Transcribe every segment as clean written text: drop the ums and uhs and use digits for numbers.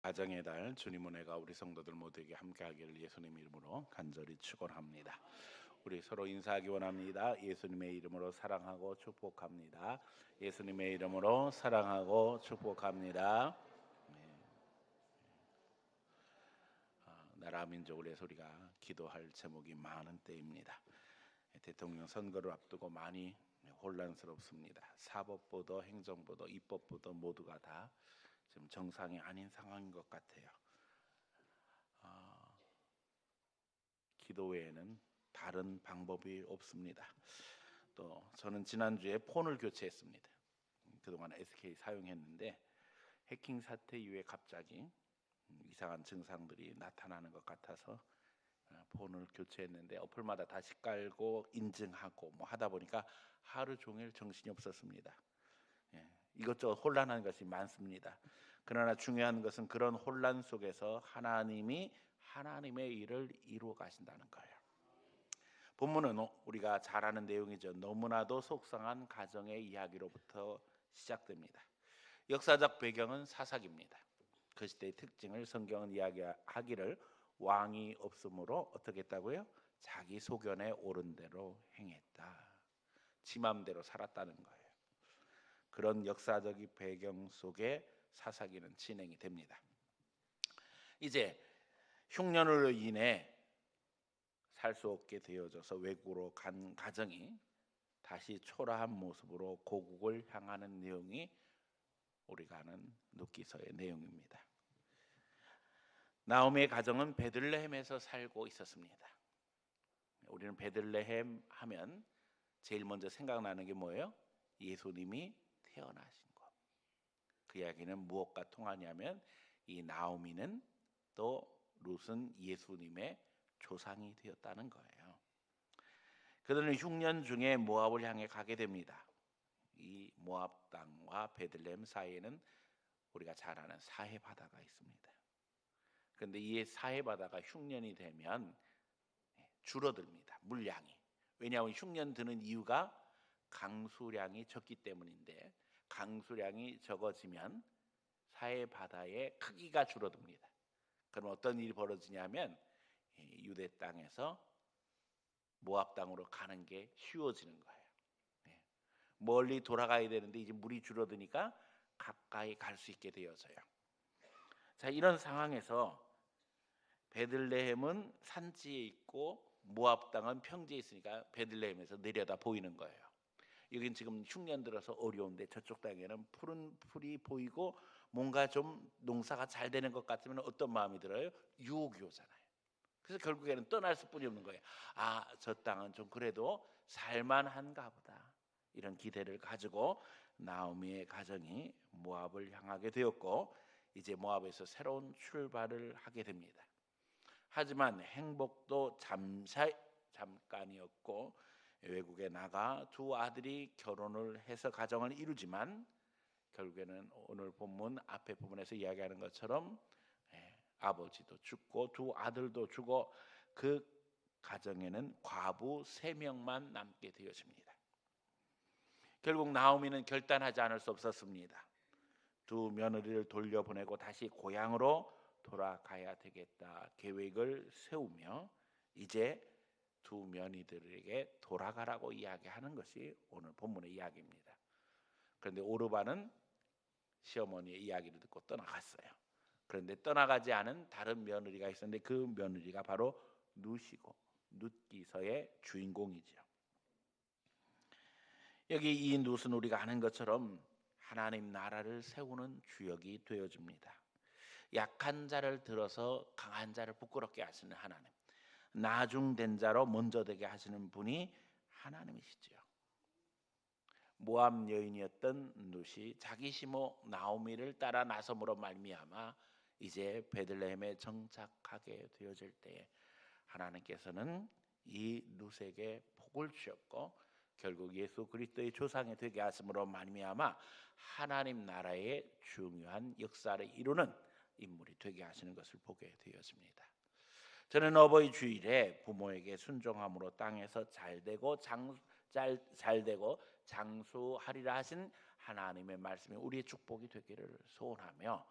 가정의 달 주님 은혜가 우리 성도들 모두에게 함께하기를 예수님 이름으로 간절히 축원합니다. 우리 서로 인사하기 원합니다. 예수님의 이름으로 사랑하고 축복합니다. 예수님의 이름으로 사랑하고 축복합니다. 네. 나라 민족을 위해서 우리가 기도할 제목이 많은 때입니다. 대통령 선거를 앞두고 많이 혼란스럽습니다. 사법부도 행정부도 입법부도 모두가 다 지금 정상이 아닌 상황인 것 같아요. 기도 외에는 다른 방법이 없습니다. 또 저는 지난주에 폰을 교체했습니다. 그동안 SK 사용했는데 해킹 사태 이후에 갑자기 이상한 증상들이 나타나는 것 같아서 폰을 교체했는데 어플마다 다시 깔고 인증하고 뭐 하다 보니까 하루 종일 정신이 없었습니다. 이것저것 혼란한 것이 많습니다. 그러나 중요한 것은 그런 혼란 속에서 하나님이 하나님의 일을 이루어 가신다는 거예요. 본문은 우리가 잘 아는 내용이죠. 너무나도 속상한 가정의 이야기로부터 시작됩니다. 역사적 배경은 사사기입니다. 그 시대의 특징을 성경은 이야기하기를 왕이 없으므로 어떻게 했다고요? 자기 소견에 옳은 대로 행했다. 지 맘대로 살았다는 거예요. 그런 역사적 배경 속에 사사기는 진행이 됩니다. 이제 흉년으로 인해 살 수 없게 되어져서 외국으로 간 가정이 다시 초라한 모습으로 고국을 향하는 내용이 우리가 아는 룻기서의 내용입니다. 나오미의 가정은 베들레헴에서 살고 있었습니다. 우리는 베들레헴 하면 제일 먼저 생각나는 게 뭐예요? 예수님이 태어나신 것. 그 이야기는 무엇과 통하냐면 이 나오미는 또 룻은 예수님의 조상이 되었다는 거예요. 그들은 흉년 중에 모압을 향해 가게 됩니다. 이 모압 땅과 베들레헴 사이에는 우리가 잘 아는 사해 바다가 있습니다. 그런데 이 사해 바다가 흉년이 되면 줄어듭니다. 물량이. 왜냐하면 흉년 드는 이유가 강수량이 적기 때문인데 강수량이 적어지면 사해 바다의 크기가 줄어듭니다. 그럼 어떤 일이 벌어지냐면 유대 땅에서 모압 땅으로 가는 게 쉬워지는 거예요. 멀리 돌아가야 되는데 이제 물이 줄어드니까 가까이 갈 수 있게 되어져요. 자, 이런 상황에서 베들레헴은 산지에 있고 모압 땅은 평지에 있으니까 베들레헴에서 내려다 보이는 거예요. 여긴 지금 흉년 들어서 어려운데 저쪽 땅에는 푸른 풀이 보이고 뭔가 좀 농사가 잘 되는 것 같으면 어떤 마음이 들어요? 유혹이 오잖아요. 그래서 결국에는 떠날 수뿐이 없는 거예요. 아, 저 땅은 좀 그래도 살만한가 보다. 이런 기대를 가지고 나오미의 가정이 모압을 향하게 되었고 이제 모압에서 새로운 출발을 하게 됩니다. 하지만 행복도 잠깐이었고 외국에 나가 두 아들이 결혼을 해서 가정을 이루지만 결국에는 오늘 본문 앞에 부분에서 이야기하는 것처럼 아버지도 죽고 두 아들도 죽어 그 가정에는 과부 3명만 남게 되어집니다. 결국 나오미는 결단하지 않을 수 없었습니다. 두 며느리를 돌려보내고 다시 고향으로 돌아가야 되겠다 계획을 세우며 이제 두 며느리들에게 돌아가라고 이야기하는 것이 오늘 본문의 이야기입니다. 그런데 오르반은 시어머니의 이야기를 듣고 떠나갔어요. 그런데 떠나가지 않은 다른 며느리가 있었는데 그 며느리가 바로 룻이고 룻기서의 주인공이죠. 여기 이 룻은 우리가 아는 것처럼 하나님 나라를 세우는 주역이 되어줍니다. 약한 자를 들어서 강한 자를 부끄럽게 하시는 하나님, 나중된 자로 먼저 되게 하시는 분이 하나님이시죠. 모압 여인이었던 룻이 자기 시모 나오미를 따라 나섬으로 말미암아 이제 베들레헴에 정착하게 되어질 때 하나님께서는 이 룻에게 복을 주셨고 결국 예수 그리스도의 조상이 되게 하심으로 말미암아 하나님 나라의 중요한 역사를 이루는 인물이 되게 하시는 것을 보게 되었습니다. 저는 어버이 주일에 부모에게 순종함으로 땅에서 잘되고 장수하리라 하신 하나님의 말씀이 우리의 축복이 되기를 소원하며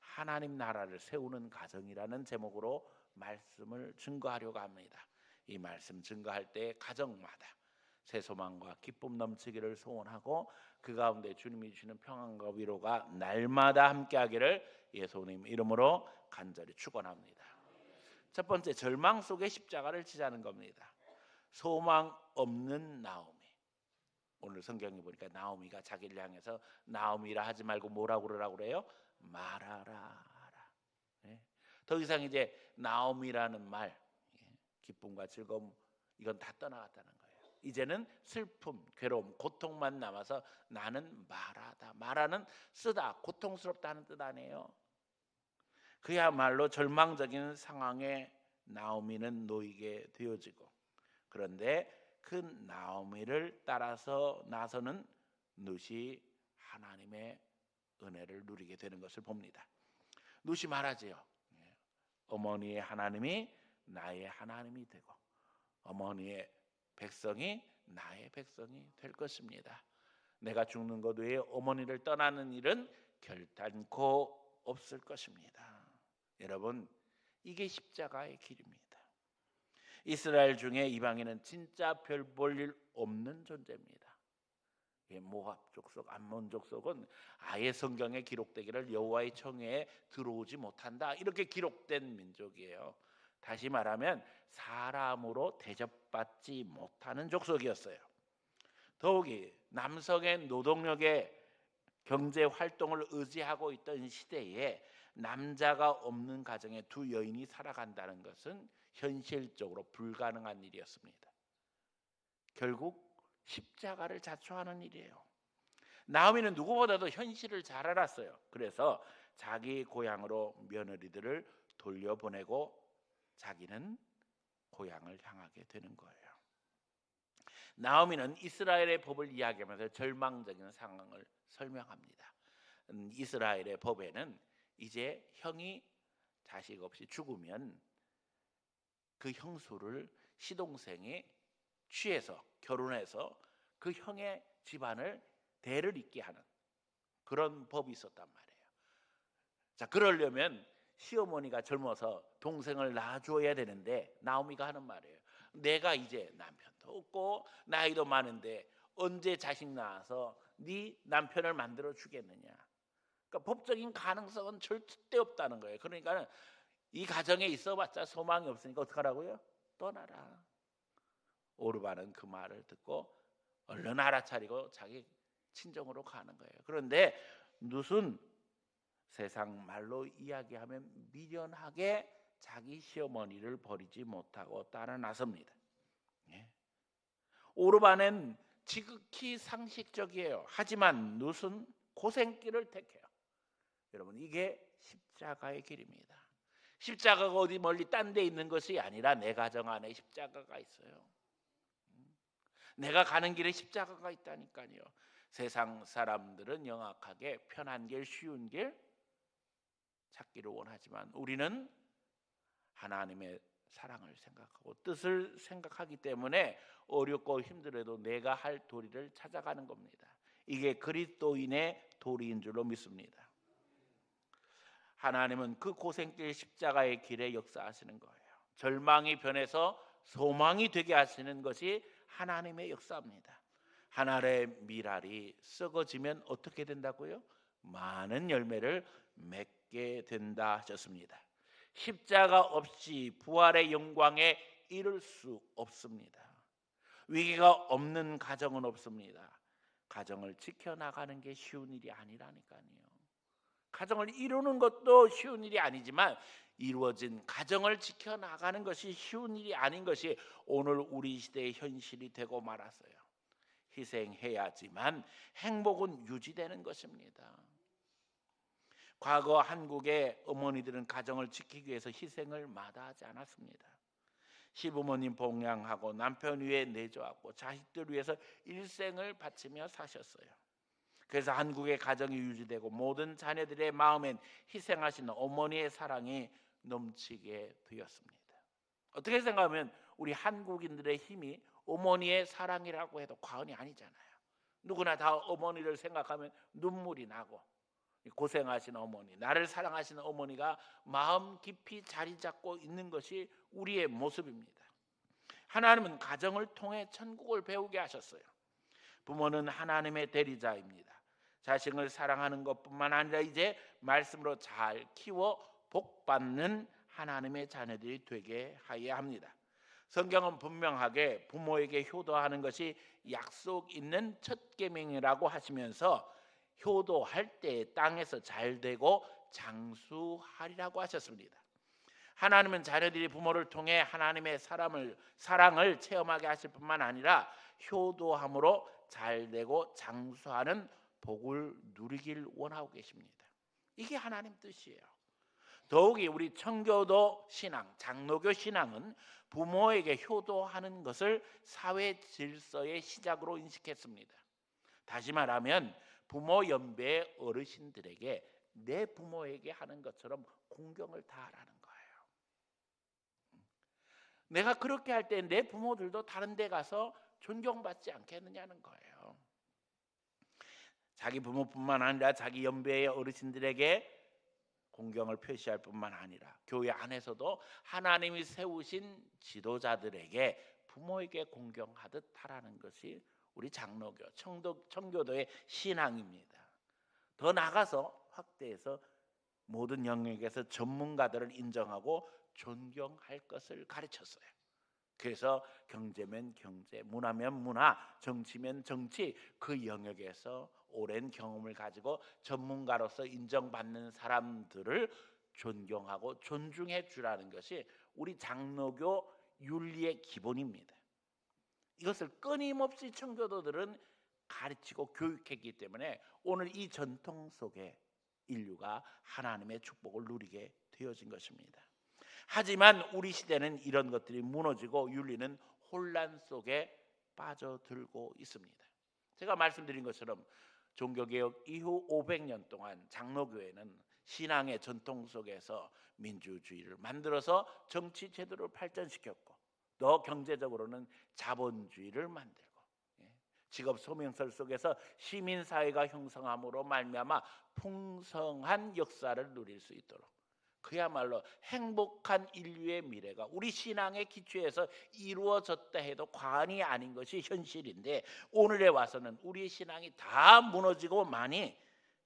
하나님 나라를 세우는 가정이라는 제목으로 말씀을 증거하려고 합니다. 이 말씀 증거할 때 가정마다 새 소망과 기쁨 넘치기를 소원하고 그 가운데 주님이 주시는 평안과 위로가 날마다 함께하기를 예수님 이름으로 간절히 축원합니다. 첫 번째, 절망 속에 십자가를 지자는 겁니다. 소망 없는 나오미. 오늘 성경에 보니까 나오미가 자기를 향해서 나오미라 하지 말고 뭐라고 그러라고 그래요? 말하라. 예. 더 이상 이제 나오미라는 말, 기쁨과 즐거움 이건 다 떠나갔다는 거예요. 이제는 슬픔, 괴로움, 고통만 남아서 나는 말하다. 말하는 쓰다, 고통스럽다는 뜻 아니에요. 그야말로 절망적인 상황에 나오미는 놓이게 되어지고, 그런데 그 나오미를 따라서 나서는 룻이 하나님의 은혜를 누리게 되는 것을 봅니다. 룻이 말하지요. 어머니의 하나님이 나의 하나님이 되고 어머니의 백성이 나의 백성이 될 것입니다. 내가 죽는 것 외에 어머니를 떠나는 일은 결단코 없을 것입니다. 여러분, 이게 십자가의 길입니다. 이스라엘 중에 이방인은 진짜 별 볼 일 없는 존재입니다. 모압 족속, 암몬 족속은 아예 성경에 기록되기를 여호와의 청회에 들어오지 못한다 이렇게 기록된 민족이에요. 다시 말하면 사람으로 대접받지 못하는 족속이었어요. 더욱이 남성의 노동력에 경제 활동을 의지하고 있던 시대에 남자가 없는 가정에 두 여인이 살아간다는 것은 현실적으로 불가능한 일이었습니다. 결국 십자가를 자초하는 일이에요. 나오미는 누구보다도 현실을 잘 알았어요. 그래서 자기 고향으로 며느리들을 돌려보내고 자기는 고향을 향하게 되는 거예요. 나오미는 이스라엘의 법을 이야기하면서 절망적인 상황을 설명합니다. 이스라엘의 법에는 이제 형이 자식 없이 죽으면 그 형수를 시동생이 취해서 결혼해서 그 형의 집안을 대를 잇게 하는 그런 법이 있었단 말이에요. 자, 그러려면 시어머니가 젊어서 동생을 낳아줘야 되는데 나오미가 하는 말이에요. 내가 이제 남편도 없고 나이도 많은데 언제 자식 낳아서 네 남편을 만들어 주겠느냐. 그러니까 법적인 가능성은 절대 없다는 거예요. 그러니까 이 가정에 있어봤자 소망이 없으니까 어떡하라고요? 떠나라. 오르반은 그 말을 듣고 얼른 알아차리고 자기 친정으로 가는 거예요. 그런데 룻은 세상 말로 이야기하면 미련하게 자기 시어머니를 버리지 못하고 따라 나섭니다. 오르반은 지극히 상식적이에요. 하지만 룻은 고생길을 택해요. 여러분, 이게 십자가의 길입니다. 십자가가 어디 멀리 딴 데 있는 것이 아니라 내 가정 안에 십자가가 있어요. 내가 가는 길에 십자가가 있다니까요. 세상 사람들은 영악하게 편한 길, 쉬운 길 찾기를 원하지만 우리는 하나님의 사랑을 생각하고 뜻을 생각하기 때문에 어렵고 힘들어도 내가 할 도리를 찾아가는 겁니다. 이게 그리스도인의 도리인 줄로 믿습니다. 하나님은 그 고생길 십자가의 길에 역사하시는 거예요. 절망이 변해서 소망이 되게 하시는 것이 하나님의 역사입니다. 하늘의 밀알이 썩어지면 어떻게 된다고요? 많은 열매를 맺게 된다 하셨습니다. 십자가 없이 부활의 영광에 이를 수 없습니다. 위기가 없는 가정은 없습니다. 가정을 지켜나가는 게 쉬운 일이 아니라니까요. 가정을 이루는 것도 쉬운 일이 아니지만 이루어진 가정을 지켜나가는 것이 쉬운 일이 아닌 것이 오늘 우리 시대의 현실이 되고 말았어요. 희생해야지만 행복은 유지되는 것입니다. 과거 한국의 어머니들은 가정을 지키기 위해서 희생을 마다하지 않았습니다. 시부모님 봉양하고 남편 위에 내조하고 자식들 위해서 일생을 바치며 사셨어요. 그래서 한국의 가정이 유지되고 모든 자녀들의 마음엔 희생하시는 어머니의 사랑이 넘치게 되었습니다. 어떻게 생각하면 우리 한국인들의 힘이 어머니의 사랑이라고 해도 과언이 아니잖아요. 누구나 다 어머니를 생각하면 눈물이 나고 고생하시는 어머니, 나를 사랑하시는 어머니가 마음 깊이 자리 잡고 있는 것이 우리의 모습입니다. 하나님은 가정을 통해 천국을 배우게 하셨어요. 부모는 하나님의 대리자입니다. 자식을 사랑하는 것뿐만 아니라 이제 말씀으로 잘 키워 복받는 하나님의 자녀들이 되게 하여야 합니다. 성경은 분명하게 부모에게 효도하는 것이 약속 있는 첫 계명이라고 하시면서 효도할 때 땅에서 잘되고 장수하리라고 하셨습니다. 하나님은 자녀들이 부모를 통해 하나님의 사랑을 체험하게 하실 뿐만 아니라 효도함으로 잘되고 장수하는 복을 누리길 원하고 계십니다. 이게 하나님 뜻이에요. 더욱이 우리 청교도 신앙, 장로교 신앙은 부모에게 효도하는 것을 사회 질서의 시작으로 인식했습니다. 다시 말하면 부모 연배의 어르신들에게 내 부모에게 하는 것처럼 공경을 다하라는 거예요. 내가 그렇게 할 때 내 부모들도 다른 데 가서 존경받지 않겠느냐는 거예요. 자기 부모뿐만 아니라 자기 연배의 어르신들에게 공경을 표시할 뿐만 아니라 교회 안에서도 하나님이 세우신 지도자들에게 부모에게 공경하듯 하라는 것이 우리 장로교, 청교도의 신앙입니다. 더 나아가서 확대해서 모든 영역에서 전문가들을 인정하고 존경할 것을 가르쳤어요. 그래서 경제면 경제, 문화면 문화, 정치면 정치, 그 영역에서 오랜 경험을 가지고 전문가로서 인정받는 사람들을 존경하고 존중해 주라는 것이 우리 장로교 윤리의 기본입니다. 이것을 끊임없이 청교도들은 가르치고 교육했기 때문에 오늘 이 전통 속에 인류가 하나님의 축복을 누리게 되어진 것입니다. 하지만 우리 시대는 이런 것들이 무너지고 윤리는 혼란 속에 빠져들고 있습니다. 제가 말씀드린 것처럼 종교개혁 이후 500년 동안 장로교회는 신앙의 전통 속에서 민주주의를 만들어서 정치 제도를 발전시켰고 더 경제적으로는 자본주의를 만들고 직업 소명설 속에서 시민사회가 형성함으로 말미암아 풍성한 역사를 누릴 수 있도록 그야말로 행복한 인류의 미래가 우리 신앙의 기초에서 이루어졌다 해도 과언이 아닌 것이 현실인데 오늘에 와서는 우리 신앙이 다 무너지고 많이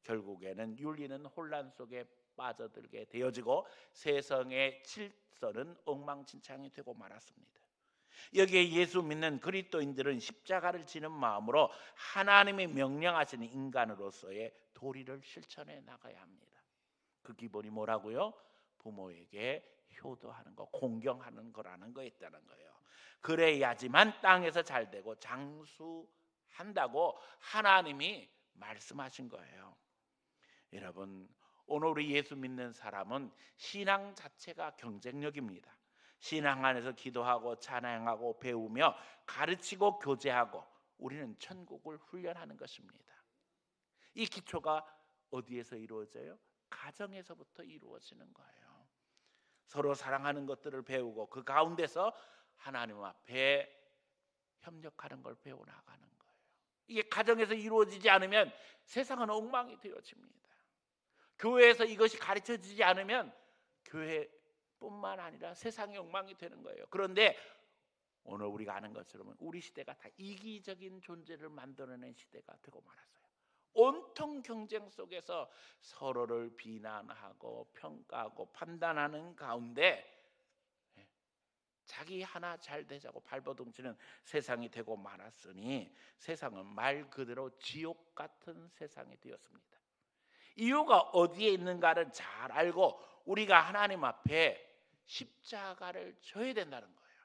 결국에는 윤리는 혼란 속에 빠져들게 되어지고 세상의 질서는 엉망진창이 되고 말았습니다. 여기에 예수 믿는 그리스도인들은 십자가를 지는 마음으로 하나님이 명령하시는 인간으로서의 도리를 실천해 나가야 합니다. 그 기본이 뭐라고요? 부모에게 효도하는 거, 공경하는 거라는 거 있다는 거예요. 그래야지만 땅에서 잘 되고 장수한다고 하나님이 말씀하신 거예요. 여러분, 오늘 우리 예수 믿는 사람은 신앙 자체가 경쟁력입니다. 신앙 안에서 기도하고 찬양하고 배우며 가르치고 교제하고 우리는 천국을 훈련하는 것입니다. 이 기초가 어디에서 이루어져요? 가정에서부터 이루어지는 거예요. 서로 사랑하는 것들을 배우고 그 가운데서 하나님 앞에 협력하는 걸 배워나가는 거예요. 이게 가정에서 이루어지지 않으면 세상은 엉망이 되어집니다. 교회에서 이것이 가르쳐지지 않으면 교회뿐만 아니라 세상이 엉망이 되는 거예요. 그런데 오늘 우리가 아는 것처럼 우리 시대가 다 이기적인 존재를 만들어낸 시대가 되고 말았어요. 온통 경쟁 속에서 서로를 비난하고 평가하고 판단하는 가운데 자기 하나 잘 되자고 발버둥치는 세상이 되고 말았으니 세상은 말 그대로 지옥 같은 세상이 되었습니다. 이유가 어디에 있는가를 잘 알고 우리가 하나님 앞에 십자가를 져야 된다는 거예요.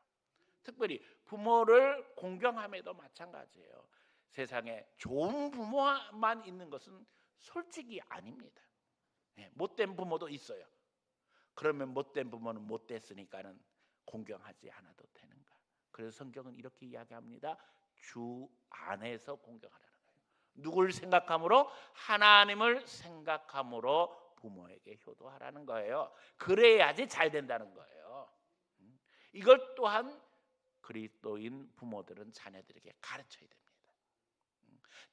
특별히 부모를 공경함에도 마찬가지예요. 세상에 좋은 부모만 있는 것은 솔직히 아닙니다. 못된 부모도 있어요. 그러면 못된 부모는 못됐으니까는 공경하지 않아도 되는가? 그래서 성경은 이렇게 이야기합니다. 주 안에서 공경하라는 거예요. 누굴 생각함으로? 하나님을 생각함으로 부모에게 효도하라는 거예요. 그래야지 잘 된다는 거예요. 이걸 또한 그리스도인 부모들은 자녀들에게 가르쳐야 됩니다.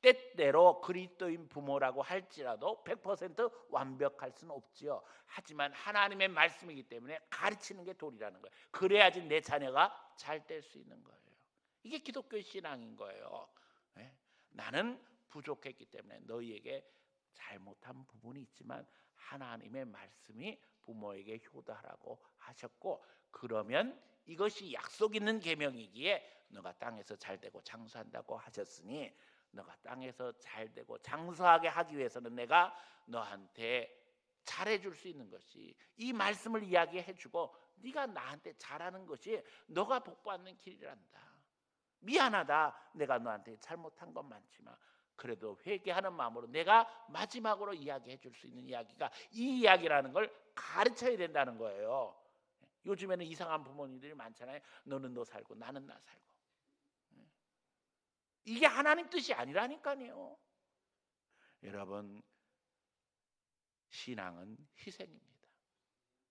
때때로 그리스도인 부모라고 할지라도 100% 완벽할 수는 없지요. 하지만 하나님의 말씀이기 때문에 가르치는 게 도리라는 거예요. 그래야지 내 자녀가 잘 될 수 있는 거예요. 이게 기독교 신앙인 거예요. 네? 나는 부족했기 때문에 너희에게 잘못한 부분이 있지만 하나님의 말씀이 부모에게 효도하라고 하셨고, 그러면 이것이 약속 있는 계명이기에 너가 땅에서 잘되고 장수한다고 하셨으니 너가 땅에서 잘되고 장수하게 하기 위해서는 내가 너한테 잘해줄 수 있는 것이 이 말씀을 이야기해주고 네가 나한테 잘하는 것이 너가 복받는 길이란다. 미안하다, 내가 너한테 잘못한 건 많지만 그래도 회개하는 마음으로 내가 마지막으로 이야기해 줄 수 있는 이야기가 이 이야기라는 걸 가르쳐야 된다는 거예요. 요즘에는 이상한 부모님들이 많잖아요. 너는 너 살고 나는 나 살고. 이게 하나님 뜻이 아니라니까요. 여러분, 신앙은 희생입니다.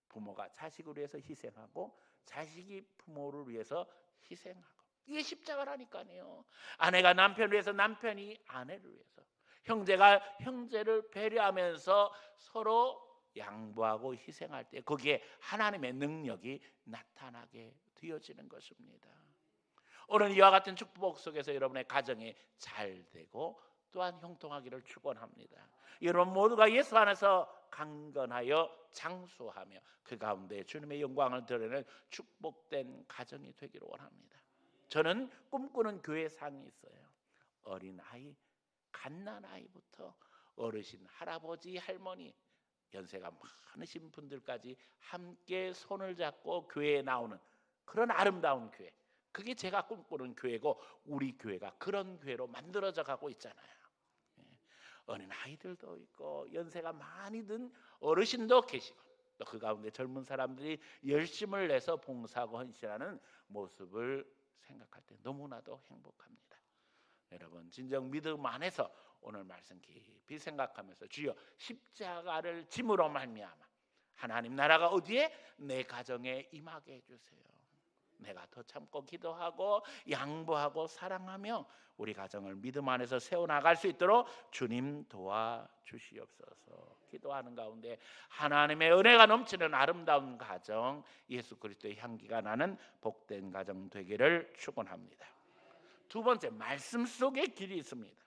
부모가 자식을 위해서 희생하고 자식이 부모를 위해서 희생하고, 이게 십자가라니까요. 아내가 남편을 위해서, 남편이 아내를 위해서, 형제가 형제를 배려하면서 서로 양보하고 희생할 때 거기에 하나님의 능력이 나타나게 되어지는 것입니다. 오늘 이와 같은 축복 속에서 여러분의 가정이 잘 되고 또한 형통하기를 축원합니다. 여러분 모두가 예수 안에서 강건하여 장수하며 그 가운데 주님의 영광을 드러내는 축복된 가정이 되기를 원합니다. 저는 꿈꾸는 교회상이 있어요. 어린아이, 갓난아이부터 어르신, 할아버지, 할머니, 연세가 많으신 분들까지 함께 손을 잡고 교회에 나오는 그런 아름다운 교회, 그게 제가 꿈꾸는 교회고 우리 교회가 그런 교회로 만들어져 가고 있잖아요. 어린 아이들도 있고 연세가 많이 든 어르신도 계시고 또 그 가운데 젊은 사람들이 열심을 내서 봉사하고 헌신하는 모습을 생각할 때 너무나도 행복합니다. 여러분, 진정 믿음 안에서 오늘 말씀 깊이 생각하면서 주여 십자가를 짐으로 말미암아 하나님 나라가 어디에? 내 가정에 임하게 해주세요. 내가 더 참고 기도하고 양보하고 사랑하며 우리 가정을 믿음 안에서 세워나갈 수 있도록 주님 도와주시옵소서. 기도하는 가운데 하나님의 은혜가 넘치는 아름다운 가정, 예수 그리스도의 향기가 나는 복된 가정 되기를 축원합니다. 두 번째, 말씀 속에 길이 있습니다.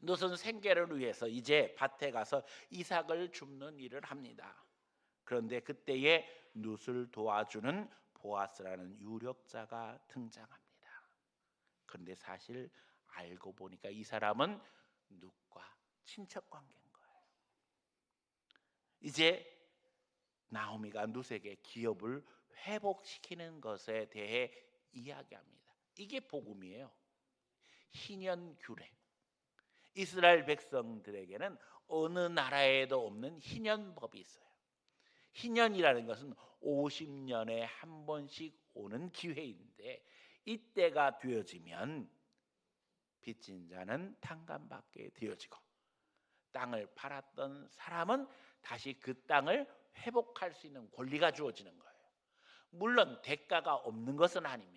롯은 생계를 위해서 이제 밭에 가서 이삭을 줍는 일을 합니다. 그런데 그때에 롯을 도와주는 보아스라는 유력자가 등장합니다. 그런데 사실 알고 보니까 이 사람은 롯과 친척 관계인 거예요. 이제 나오미가 롯에게 기업을 회복시키는 것에 대해 이야기합니다. 이게 복음이에요. 희년규례. 이스라엘 백성들에게는 어느 나라에도 없는 희년법이 있어요. 희년이라는 것은 50년에 한 번씩 오는 기회인데 이때가 되어지면 빚진 자는 탕감받게 되어지고 땅을 팔았던 사람은 다시 그 땅을 회복할 수 있는 권리가 주어지는 거예요. 물론 대가가 없는 것은 아닙니다.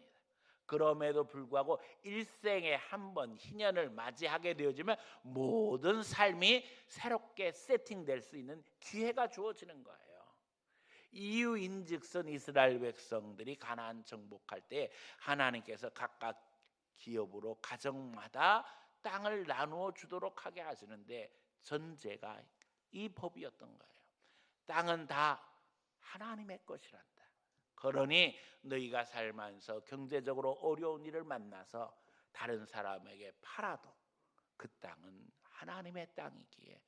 그럼에도 불구하고 일생에 한 번 희년을 맞이하게 되어지면 모든 삶이 새롭게 세팅될 수 있는 기회가 주어지는 거예요. 이유인즉슨 이스라엘 백성들이 가나안 정복할 때 하나님께서 각각 기업으로 가정마다 땅을 나누어 주도록 하게 하시는데 전제가 이 법이었던 거예요. 땅은 다 하나님의 것이란다. 그러니 너희가 살면서 경제적으로 어려운 일을 만나서 다른 사람에게 팔아도 그 땅은 하나님의 땅이기에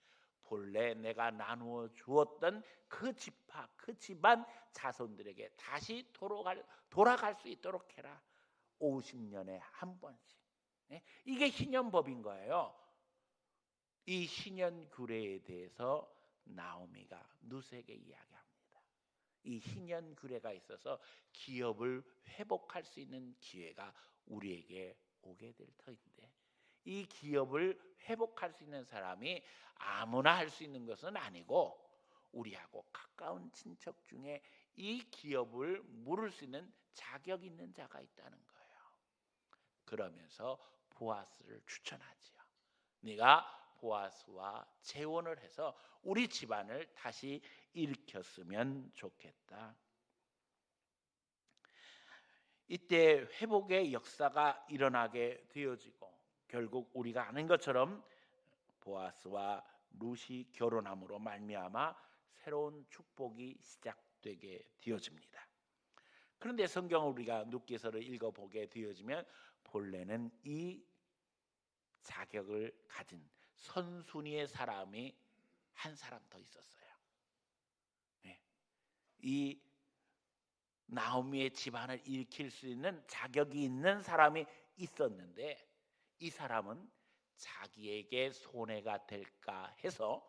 본래 내가 나누어 주었던 그 지파, 그 집안 자손들에게 다시 돌아갈 수 있도록 해라. 50년에 한 번씩. 이게 희년법인 거예요. 이 희년규례에 대해서 나오미가 룻에게 이야기합니다. 이 희년규례가 있어서 기업을 회복할 수 있는 기회가 우리에게 오게 될 터인데 이 기업을 회복할 수 있는 사람이 아무나 할 수 있는 것은 아니고 우리하고 가까운 친척 중에 이 기업을 물을 수 있는 자격 있는 자가 있다는 거예요. 그러면서 보아스를 추천하지요. 네가 보아스와 재혼을 해서 우리 집안을 다시 일으켰으면 좋겠다. 이때 회복의 역사가 일어나게 되어지고 결국 우리가 아는 것처럼 보아스와 룻이 결혼함으로 말미암아 새로운 축복이 시작되게 되어집니다. 그런데 성경을 우리가 룻기서를 읽어보게 되어지면 본래는 이 자격을 가진 선순위의 사람이 한 사람 더 있었어요. 이 나오미의 집안을 일으킬 수 있는 자격이 있는 사람이 있었는데 이 사람은 자기에게 손해가 될까 해서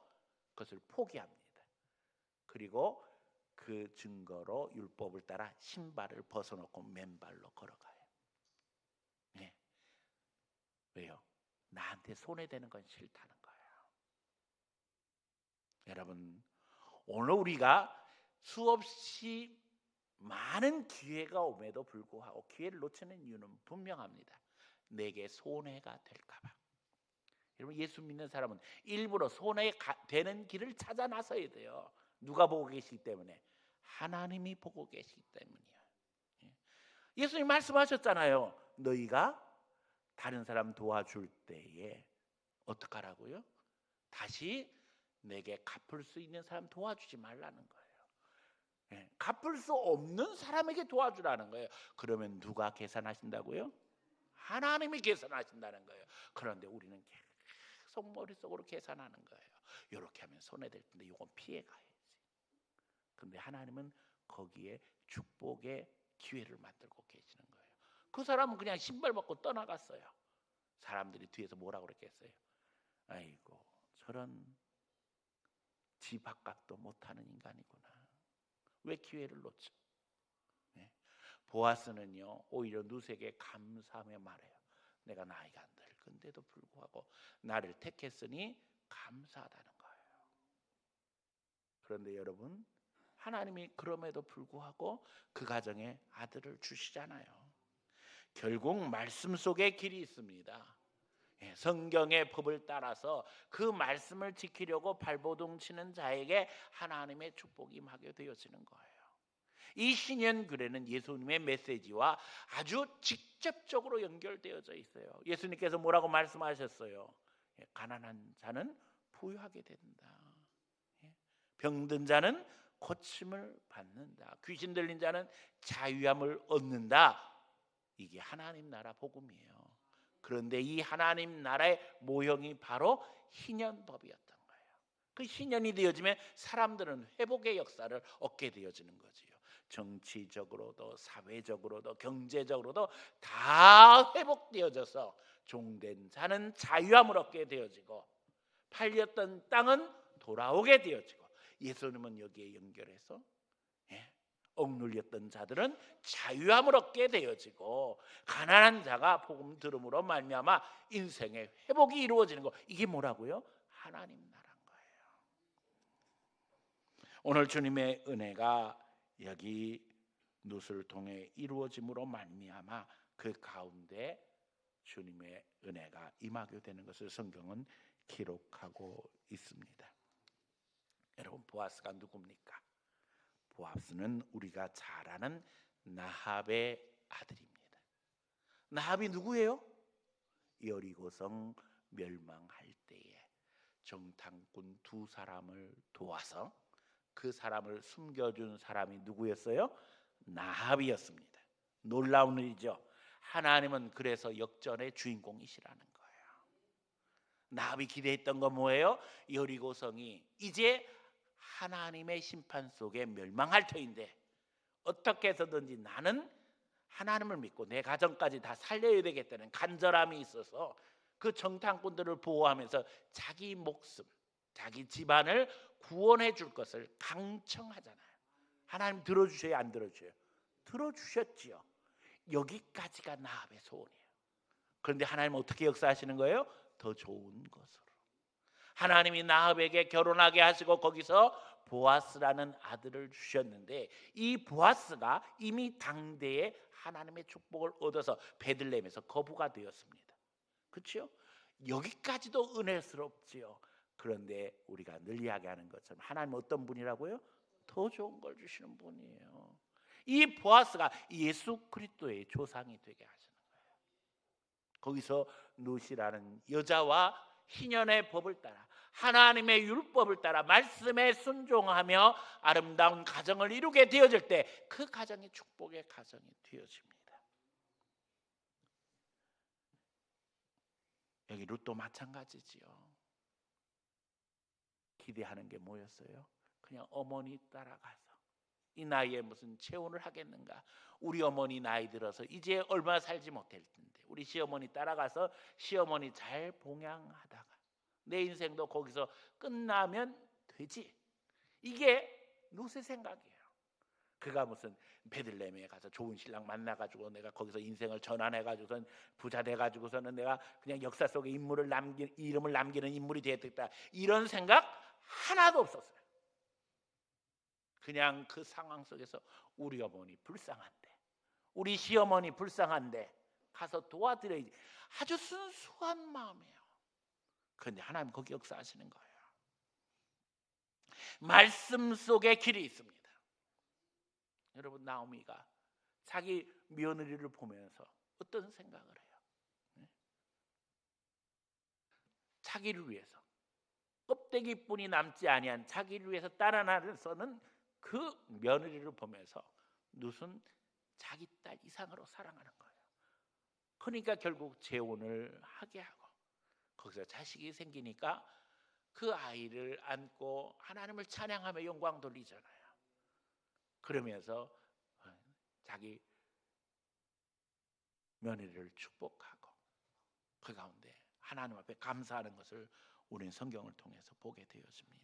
그것을 포기합니다. 그리고 그 증거로 율법을 따라 신발을 벗어놓고 맨발로 걸어가요. 네. 왜요? 나한테 손해되는 건 싫다는 거예요. 여러분, 오늘 우리가 수없이 많은 기회가 옴에도 불구하고 기회를 놓치는 이유는 분명합니다. 내게 손해가 될까 봐. 여러분, 예수 믿는 사람은 일부러 손해가 되는 길을 찾아 나서야 돼요. 누가 보고 계시기 때문에? 하나님이 보고 계시기 때문이에요. 예수님 말씀하셨잖아요. 너희가 다른 사람 도와줄 때에 어떡하라고요? 다시 내게 갚을 수 있는 사람 도와주지 말라는 거예요. 갚을 수 없는 사람에게 도와주라는 거예요. 그러면 누가 계산하신다고요? 하나님이 계산하신다는 거예요. 그런데 우리는 계속 머릿속으로 계산하는 거예요. 이렇게 하면 손해될 텐데 이건 피해가야지. 그런데 하나님은 거기에 축복의 기회를 만들고 계시는 거예요. 그 사람은 그냥 신발 벗고 떠나갔어요. 사람들이 뒤에서 뭐라고 그랬겠어요? 아이고, 저런 지박각도 못하는 인간이구나. 왜 기회를 놓쳐? 보아스는요 오히려 룻에게 감사하며 말해요. 내가 나이가 늙은데도 불구하고 나를 택했으니 감사하다는 거예요. 그런데 여러분, 하나님이 그럼에도 불구하고 그 가정에 아들을 주시잖아요. 결국 말씀 속에 길이 있습니다. 성경의 법을 따라서 그 말씀을 지키려고 발버둥 치는 자에게 하나님의 축복이 임하게 되어지는 거예요. 이 신년규례는 예수님의 메시지와 아주 직접적으로 연결되어져 있어요. 예수님께서 뭐라고 말씀하셨어요? 가난한 자는 부유하게 된다. 병든 자는 고침을 받는다. 귀신 들린 자는 자유함을 얻는다. 이게 하나님 나라 복음이에요. 그런데 이 하나님 나라의 모형이 바로 희년법이었던 거예요. 그 희년이 되어지면 사람들은 회복의 역사를 얻게 되어지는 거지요. 정치적으로도 사회적으로도 경제적으로도 다 회복되어져서 종된 자는 자유함을 얻게 되어지고 팔렸던 땅은 돌아오게 되어지고 예수님은 여기에 연결해서 억눌렸던 자들은 자유함을 얻게 되어지고 가난한 자가 복음 들음으로 말미암아 인생의 회복이 이루어지는 거. 이게 뭐라고요? 하나님 나라인 거예요. 오늘 주님의 은혜가 여기 룻을 통해 이루어짐으로 말미암아 그 가운데 주님의 은혜가 임하게 되는 것을 성경은 기록하고 있습니다. 여러분, 보아스가 누굽니까? 보아스는 우리가 잘 아는 나합의 아들입니다. 나합이 누구예요? 여리고성 멸망할 때에 정탐꾼 두 사람을 도와서 그 사람을 숨겨준 사람이 누구였어요? 나합이었습니다. 놀라운 일이죠. 하나님은 그래서 역전의 주인공이시라는 거예요. 나합이 기대했던 건 뭐예요? 여리고성이 이제 하나님의 심판 속에 멸망할 터인데 어떻게 해서든지 나는 하나님을 믿고 내 가정까지 다 살려야 되겠다는 간절함이 있어서 그 정탐꾼들을 보호하면서 자기 목숨, 자기 집안을 구원해 줄 것을 강청하잖아요. 하나님 들어주셔야 안 들어주셔요? 들어주셨지요. 여기까지가 나합의 소원이에요. 그런데 하나님은 어떻게 역사하시는 거예요? 더 좋은 것으로. 하나님이 나합에게 결혼하게 하시고 거기서 보아스라는 아들을 주셨는데 이 보아스가 이미 당대에 하나님의 축복을 얻어서 베들레헴에서 거부가 되었습니다. 그렇죠? 여기까지도 은혜스럽지요. 그런데 우리가 늘 이야기하는 것처럼 하나님은 어떤 분이라고요? 더 좋은 걸 주시는 분이에요. 이 보아스가 예수 그리스도의 조상이 되게 하시는 거예요. 거기서 룻이라는 여자와 희년의 법을 따라 하나님의 율법을 따라 말씀에 순종하며 아름다운 가정을 이루게 되어질 때 그 가정이 축복의 가정이 되어집니다. 여기 룻도 마찬가지지요. 기대하는 게 뭐였어요? 그냥 어머니 따라가서 이 나이에 무슨 체혼을 하겠는가? 우리 어머니 나이 들어서 이제 얼마 살지 못할 텐데 우리 시어머니 따라가서 시어머니 잘 봉양하다가 내 인생도 거기서 끝나면 되지. 이게 룻의 생각이에요. 그가 무슨 베들레헴에 가서 좋은 신랑 만나가지고 내가 거기서 인생을 전환해가지고선 부자 돼가지고서는 내가 그냥 역사 속에 이름을 남기는 인물이 되겠다, 이런 생각 하나도 없었어요. 그냥 그 상황 속에서 우리 어머니 불쌍한데, 우리 시어머니 불쌍한데 가서 도와드려야지. 아주 순수한 마음이에요. 그런데 하나님 거기 역사하시는 거예요. 말씀 속에 길이 있습니다. 여러분, 나오미가 자기 며느리를 보면서 어떤 생각을 해요? 자기를 위해서 껍데기뿐이 남지 아니한 자기를 위해서 따라나서는 그 며느리를 보면서 룻은 자기 딸 이상으로 사랑하는 거예요. 그러니까 결국 재혼을 하게 하고 거기서 자식이 생기니까 그 아이를 안고 하나님을 찬양하며 영광 돌리잖아요. 그러면서 자기 며느리를 축복하고 그 가운데 하나님 앞에 감사하는 것을 우리는 성경을 통해서 보게 되어집니다.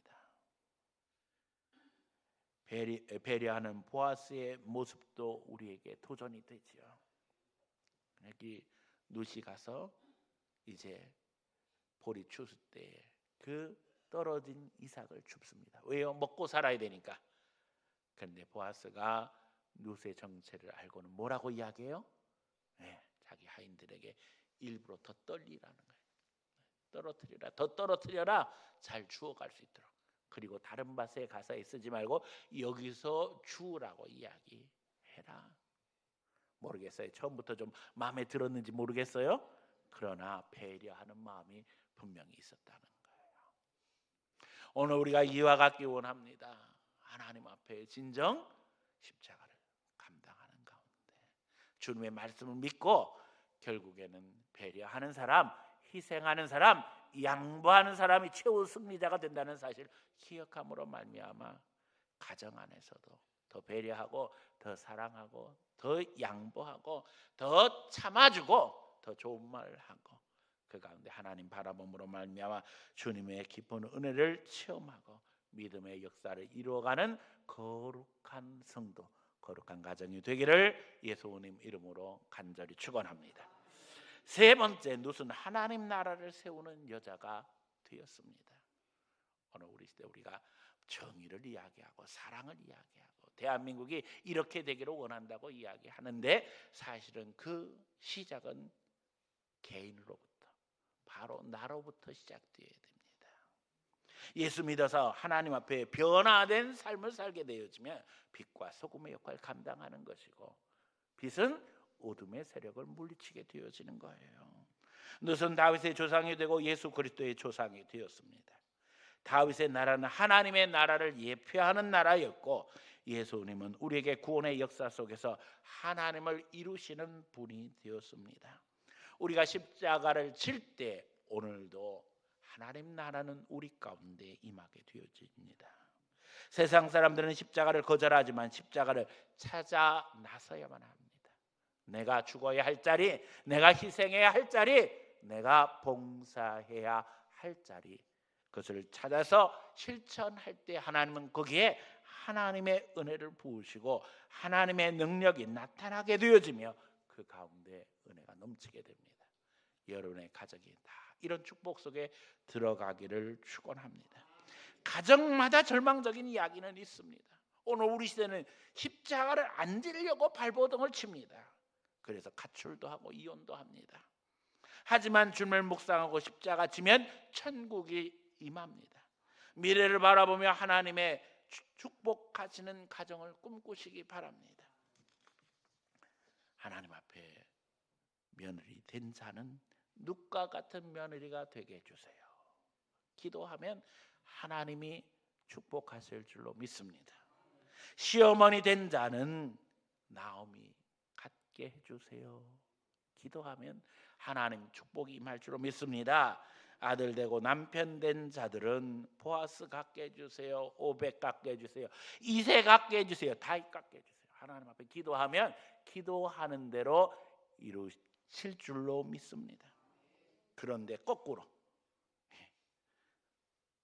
배려하는 보아스의 모습도 우리에게 도전이 되지요. 여기 룻이 가서 이제 볼이 추수 때에 그 떨어진 이삭을 줍습니다. 왜요? 먹고 살아야 되니까. 그런데 보아스가 룻의 정체를 알고는 뭐라고 이야기해요? 자기 하인들에게 일부러 더 떨리라는 거예요. 떨어뜨려라, 더 떨어뜨려라, 잘 주워갈 수 있도록. 그리고 다른 밭에 가서 쓰지 말고 여기서 주우라고 이야기해라. 모르겠어요. 처음부터 좀 마음에 들었는지 모르겠어요. 그러나 배려하는 마음이 분명히 있었다는 거예요. 오늘 우리가 이와 같기 원합니다. 하나님 앞에 진정 십자가를 감당하는 가운데 주님의 말씀을 믿고 결국에는 배려하는 사람, 희생하는 사람, 양보하는 사람이 최후 승리자가 된다는 사실 기억함으로 말미암아 가정 안에서도 더 배려하고 더 사랑하고 더 양보하고 더 참아주고 더 좋은 말을 하고 그 가운데 하나님 바라봄으로 말미암아 주님의 깊은 은혜를 체험하고 믿음의 역사를 이루어가는 거룩한 성도, 거룩한 가정이 되기를 예수님 이름으로 간절히 축원합니다. 세 번째, 룻은 하나님 나라를 세우는 여자가 되었습니다. 오늘 우리 시대 우리가 정의를 이야기하고 사랑을 이야기하고 대한민국이 이렇게 되기를 원한다고 이야기하는데 사실은 그 시작은 개인으로부터, 바로 나로부터 시작되어야 됩니다. 예수 믿어서 하나님 앞에 변화된 삶을 살게 되어지면 빛과 소금의 역할을 감당하는 것이고 빛은 어둠의 세력을 물리치게 되어지는 거예요. 룻은 다윗의 조상이 되고 예수 그리스도의 조상이 되었습니다. 다윗의 나라는 하나님의 나라를 예표하는 나라였고 예수님은 우리에게 구원의 역사 속에서 하나님을 이루시는 분이 되었습니다. 우리가 십자가를 칠 때 오늘도 하나님 나라는 우리 가운데 임하게 되어집니다. 세상 사람들은 십자가를 거절하지만 십자가를 찾아 나서야만 합니다. 내가 죽어야 할 자리, 내가 희생해야 할 자리, 내가 봉사해야 할 자리, 그것을 찾아서 실천할 때 하나님은 거기에 하나님의 은혜를 부으시고 하나님의 능력이 나타나게 되어지며 그 가운데 은혜가 넘치게 됩니다. 여러분의 가정이 다 이런 축복 속에 들어가기를 축원합니다. 가정마다 절망적인 이야기는 있습니다. 오늘 우리 시대는 십자가를 안 지려고 발버둥을 칩니다. 그래서 가출도 하고 이혼도 합니다. 하지만 주님을 묵상하고 십자가 지면 천국이 임합니다. 미래를 바라보며 하나님의 축복하시는 가정을 꿈꾸시기 바랍니다. 하나님 앞에 며느리 된 자는 눕과 같은 며느리가 되게 해주세요. 기도하면 하나님이 축복하실 줄로 믿습니다. 시어머니 된 자는 나오미 같게 해주세요. 기도하면 하나님 축복이 임할 줄로 믿습니다. 아들 되고 남편 된 자들은 보아스 갖게 해주세요. 오벳 갖게 해주세요. 이세 갖게 해주세요. 다윗 갖게 해주세요. 하나님 앞에 기도하면 기도하는 대로 이루실 줄로 믿습니다. 그런데 거꾸로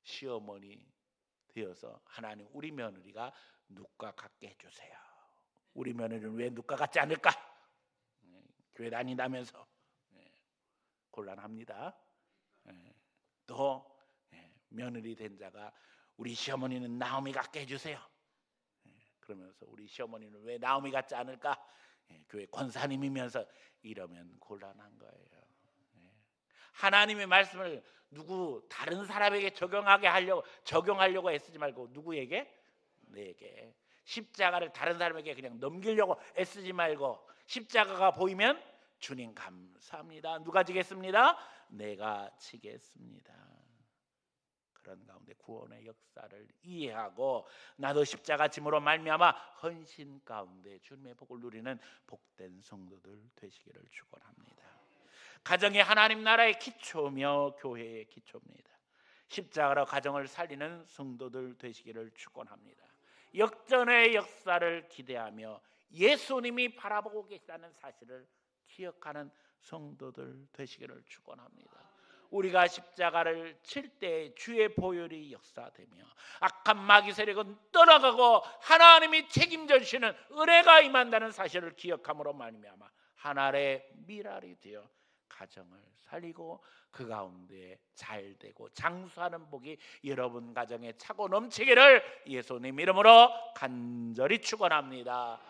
시어머니 되어서 하나님 우리 며느리가 눕과 같게 해주세요. 우리 며느리는 왜 눕과 같지 않을까? 교회 다닌다면서 곤란합니다. 또 며느리 된 자가 우리 시어머니는 나오미 같게 해주세요. 그러면서 우리 시어머니는 왜 나오미 같지 않을까? 교회 권사님이면서 이러면 곤란한 거예요. 하나님의 말씀을 누구 다른 사람에게 적용하려고 애쓰지 말고 누구에게? 내게. 십자가를 다른 사람에게 그냥 넘기려고 애쓰지 말고 십자가가 보이면 주님 감사합니다. 누가 지겠습니다? 내가 지겠습니다. 그런 가운데 구원의 역사를 이해하고 나도 십자가 짐으로 말미암아 헌신 가운데 주님의 복을 누리는 복된 성도들 되시기를 축원합니다. 가정이 하나님 나라의 기초며 교회의 기초입니다. 십자가로 가정을 살리는 성도들 되시기를 축원합니다. 역전의 역사를 기대하며 예수님이 바라보고 계시다는 사실을 기억하는 성도들 되시기를 축원합니다. 우리가 십자가를 칠 때 주의 보혈이 역사되며 악한 마귀 세력은 떠나가고 하나님이 책임져 주시는 은혜가 임한다는 사실을 기억함으로 말미암아 하나의 미랄이 되어 가정을 살리고 그 가운데 잘되고 장수하는 복이 여러분 가정에 차고 넘치기를 예수님 이름으로 간절히 축원합니다.